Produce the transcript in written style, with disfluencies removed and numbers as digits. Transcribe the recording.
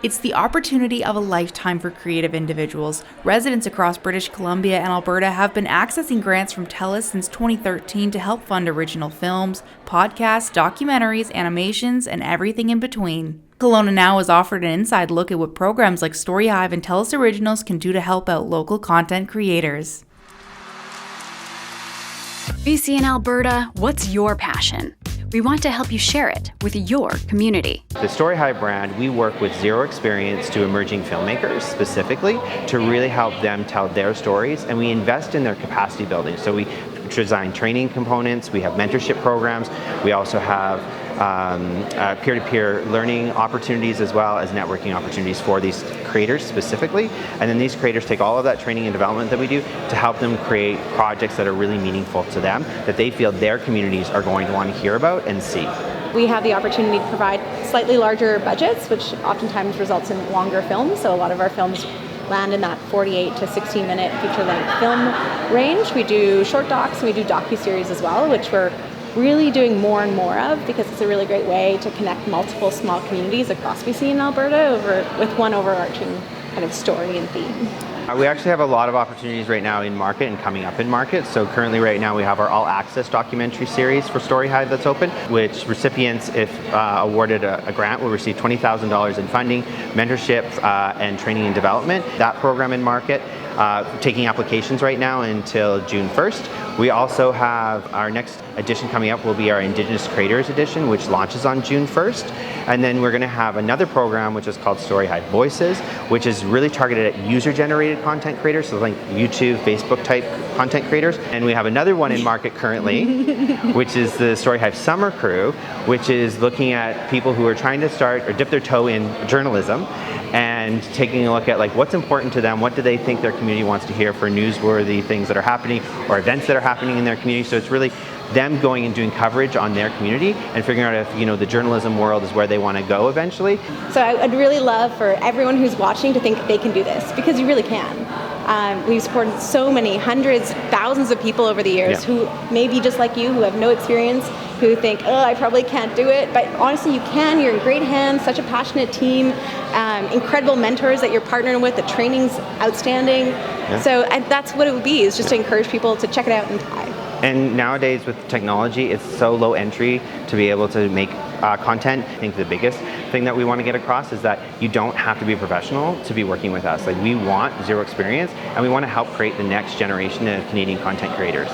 It's the opportunity of a lifetime for creative individuals. Residents across British Columbia and Alberta have been accessing grants from TELUS since 2013 to help fund original films, podcasts, documentaries, animations, and everything in between. Kelowna Now is offered an inside look at what programs like STORYHIVE and TELUS Originals can do to help out local content creators. BC and Alberta, what's your passion? We want to help you share it with your community. The STORYHIVE brand, we work with zero experience to emerging filmmakers specifically to really help them tell their stories, and we invest in their capacity building. So we design training components, we have mentorship programs, we also have peer-to-peer learning opportunities as well as networking opportunities for these creators specifically. And then these creators take all of that training and development that we do to help them create projects that are really meaningful to them, that they feel their communities are going to want to hear about and see. We have the opportunity to provide slightly larger budgets, which oftentimes results in longer films. So a lot of our films land in that 48 to 16-minute feature-length film range. We do short docs and we do docu-series as well, which we're really doing more and more of because it's a really great way to connect multiple small communities across BC and Alberta with one overarching kind of story and theme. We actually have a lot of opportunities right now in market and coming up in market. So currently right now we have our all access documentary series for STORYHIVE that's open, which recipients, if awarded a grant, will receive $20,000 in funding, mentorship, and training and development. That program in market, taking applications right now until June 1st. We also have our next edition coming up will be our Indigenous Creators Edition, which launches on June 1st. And then we're going to have another program which is called STORYHIVE Voices, which is really targeted at user-generated content creators, so like YouTube, Facebook type content creators. And we have another one in market currently, which is the STORYHIVE Summer Crew, which is looking at people who are trying to start or dip their toe in journalism and taking a look at like what's important to them, what do they think their community wants to hear for newsworthy things that are happening or events that are happening in their community. So it's really them going and doing coverage on their community and figuring out if the journalism world is where they want to go eventually. So I'd really love for everyone who's watching to think they can do this, because you really can. We've supported so many hundreds, thousands of people over the years who maybe just like you, who have no experience, who think, oh, I probably can't do it. But honestly, you can. You're in great hands, such a passionate team, incredible mentors that you're partnering with, the training's outstanding. Yeah. So that's what it would be, is just to encourage people to check it out and try. And nowadays with technology, it's so low entry to be able to make content. I think the biggest thing that we want to get across is that you don't have to be a professional to be working with us. Like, we want zero experience, and we want to help create the next generation of Canadian content creators.